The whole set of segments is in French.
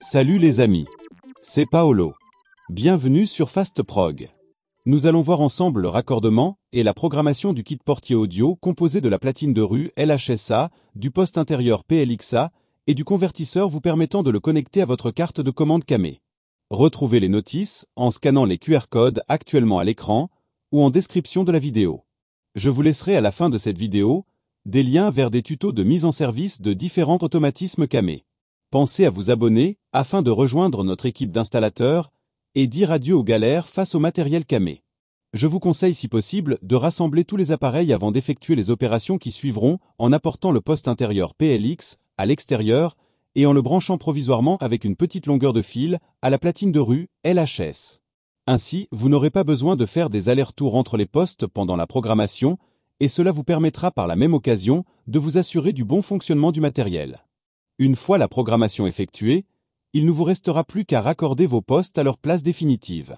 Salut les amis, c'est Paolo. Bienvenue sur FastProg. Nous allons voir ensemble le raccordement et la programmation du kit portier audio composé de la platine de rue LHSA, du poste intérieur PLXA et du convertisseur vous permettant de le connecter à votre carte de commande CAME. Retrouvez les notices en scannant les QR codes actuellement à l'écran ou en description de la vidéo. Je vous laisserai à la fin de cette vidéo des liens vers des tutos de mise en service de différents automatismes CAME. Pensez à vous abonner afin de rejoindre notre équipe d'installateurs et dire adieu aux galères face au matériel CAME. Je vous conseille si possible de rassembler tous les appareils avant d'effectuer les opérations qui suivront en apportant le poste intérieur PLX à l'extérieur et en le branchant provisoirement avec une petite longueur de fil à la platine de rue LHS. Ainsi, vous n'aurez pas besoin de faire des allers-retours entre les postes pendant la programmation et cela vous permettra par la même occasion de vous assurer du bon fonctionnement du matériel. Une fois la programmation effectuée, il ne vous restera plus qu'à raccorder vos postes à leur place définitive.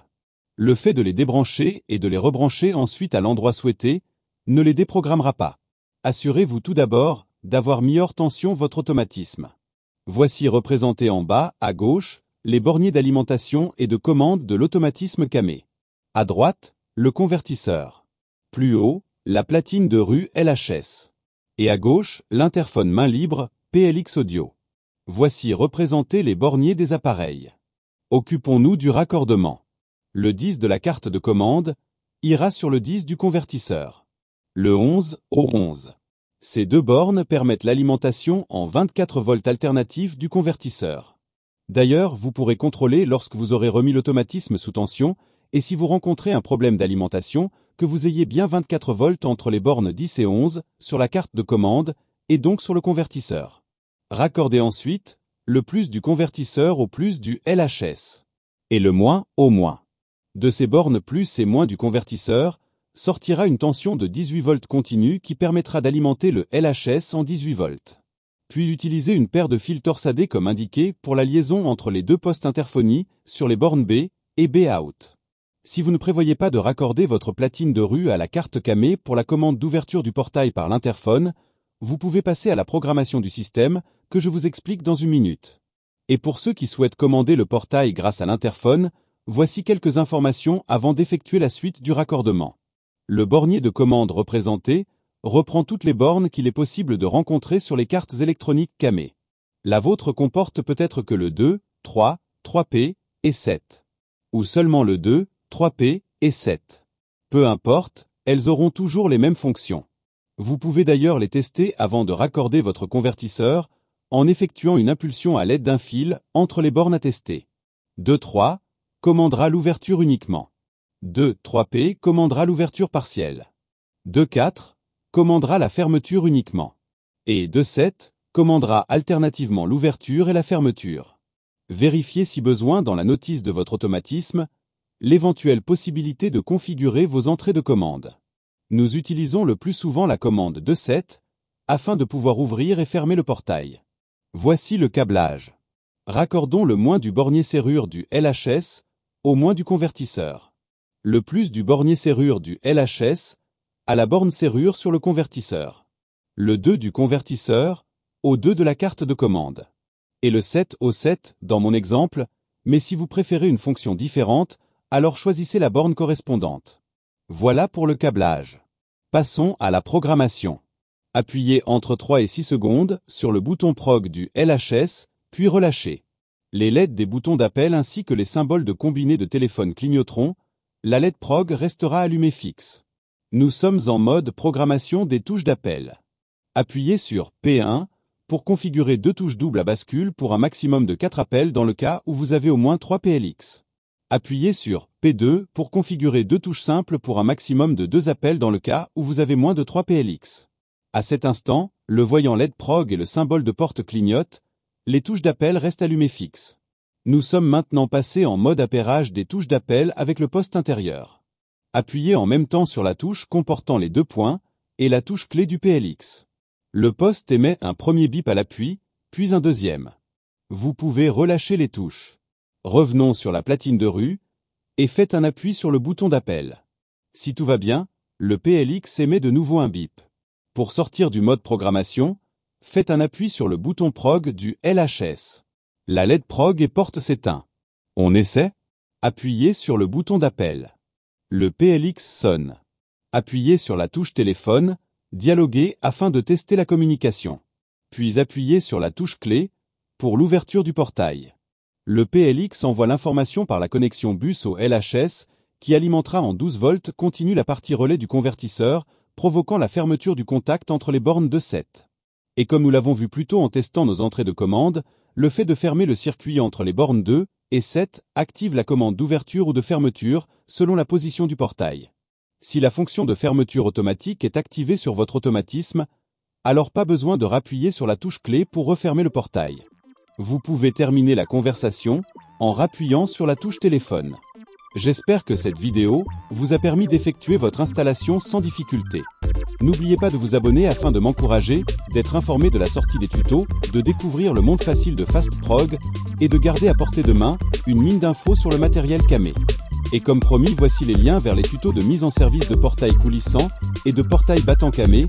Le fait de les débrancher et de les rebrancher ensuite à l'endroit souhaité ne les déprogrammera pas. Assurez-vous tout d'abord d'avoir mis hors tension votre automatisme. Voici représentés en bas, à gauche, les borniers d'alimentation et de commande de l'automatisme CAME. À droite, le convertisseur. Plus haut, la platine de rue LHS. Et à gauche, l'interphone main libre PLX Audio. Voici représentés les borniers des appareils. Occupons-nous du raccordement. Le 10 de la carte de commande ira sur le 10 du convertisseur. Le 11 au 11. Ces deux bornes permettent l'alimentation en 24 volts alternatifs du convertisseur. D'ailleurs, vous pourrez contrôler lorsque vous aurez remis l'automatisme sous tension et si vous rencontrez un problème d'alimentation, que vous ayez bien 24 volts entre les bornes 10 et 11 sur la carte de commande et donc sur le convertisseur. Raccordez ensuite le plus du convertisseur au plus du LHS et le moins au moins. De ces bornes plus et moins du convertisseur sortira une tension de 18 volts continue qui permettra d'alimenter le LHS en 18 volts. Puis utilisez une paire de fils torsadés comme indiqué pour la liaison entre les deux postes interphonie sur les bornes B et B-out. Si vous ne prévoyez pas de raccorder votre platine de rue à la carte CAME pour la commande d'ouverture du portail par l'interphone, vous pouvez passer à la programmation du système que je vous explique dans une minute. Et pour ceux qui souhaitent commander le portail grâce à l'interphone, voici quelques informations avant d'effectuer la suite du raccordement. Le bornier de commande représenté reprend toutes les bornes qu'il est possible de rencontrer sur les cartes électroniques CAME. La vôtre comporte peut-être que le 2, 3, 3P et 7. Ou seulement le 2, 3P et 7. Peu importe, elles auront toujours les mêmes fonctions. Vous pouvez d'ailleurs les tester avant de raccorder votre convertisseur en effectuant une impulsion à l'aide d'un fil entre les bornes à tester. 2.3 commandera l'ouverture uniquement. 2.3P commandera l'ouverture partielle. 2.4 commandera la fermeture uniquement. Et 2.7 commandera alternativement l'ouverture et la fermeture. Vérifiez si besoin dans la notice de votre automatisme l'éventuelle possibilité de configurer vos entrées de commande. Nous utilisons le plus souvent la commande 2.7 afin de pouvoir ouvrir et fermer le portail. Voici le câblage. Raccordons le moins du bornier serrure du LHS au moins du convertisseur. Le plus du bornier serrure du LHS à la borne serrure sur le convertisseur. Le 2 du convertisseur au 2 de la carte de commande. Et le 7 au 7 dans mon exemple, mais si vous préférez une fonction différente, alors choisissez la borne correspondante. Voilà pour le câblage. Passons à la programmation. Appuyez entre 3 et 6 secondes sur le bouton prog du LHS, puis relâchez. Les LED des boutons d'appel ainsi que les symboles de combiné de téléphone clignoteront, la LED prog restera allumée fixe. Nous sommes en mode programmation des touches d'appel. Appuyez sur P1 pour configurer 2 touches doubles à bascule pour un maximum de 4 appels dans le cas où vous avez au moins 3 PLX. Appuyez sur P2 pour configurer 2 touches simples pour un maximum de 2 appels dans le cas où vous avez moins de 3 PLX. À cet instant, le voyant LED prog et le symbole de porte clignotent, les touches d'appel restent allumées fixes. Nous sommes maintenant passés en mode appairage des touches d'appel avec le poste intérieur. Appuyez en même temps sur la touche comportant les 2 points et la touche clé du PLX. Le poste émet un premier bip à l'appui, puis un deuxième. Vous pouvez relâcher les touches. Revenons sur la platine de rue et faites un appui sur le bouton d'appel. Si tout va bien, Le PLX émet de nouveau un bip. Pour sortir du mode programmation, faites un appui sur le bouton prog du LHS. La LED prog et porte s'éteint. On essaie? Appuyez sur le bouton d'appel. Le PLX sonne. Appuyez sur la touche téléphone, dialoguez afin de tester la communication. Puis appuyez sur la touche clé pour l'ouverture du portail. Le PLX envoie l'information par la connexion bus au LHS qui alimentera en 12 volts continue la partie relais du convertisseur, provoquant la fermeture du contact entre les bornes de 7. Et comme nous l'avons vu plus tôt en testant nos entrées de commande, le fait de fermer le circuit entre les bornes 2 et 7 active la commande d'ouverture ou de fermeture selon la position du portail. Si la fonction de fermeture automatique est activée sur votre automatisme, alors pas besoin de rappuyer sur la touche clé pour refermer le portail. Vous pouvez terminer la conversation en rappuyant sur la touche téléphone. J'espère que cette vidéo vous a permis d'effectuer votre installation sans difficulté. N'oubliez pas de vous abonner afin de m'encourager, d'être informé de la sortie des tutos, de découvrir le monde facile de FastProg et de garder à portée de main une mine d'infos sur le matériel camé. Et comme promis, voici les liens vers les tutos de mise en service de portail coulissant et de portail battant camé,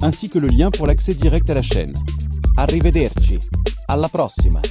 ainsi que le lien pour l'accès direct à la chaîne. Arrivederci, alla prossima!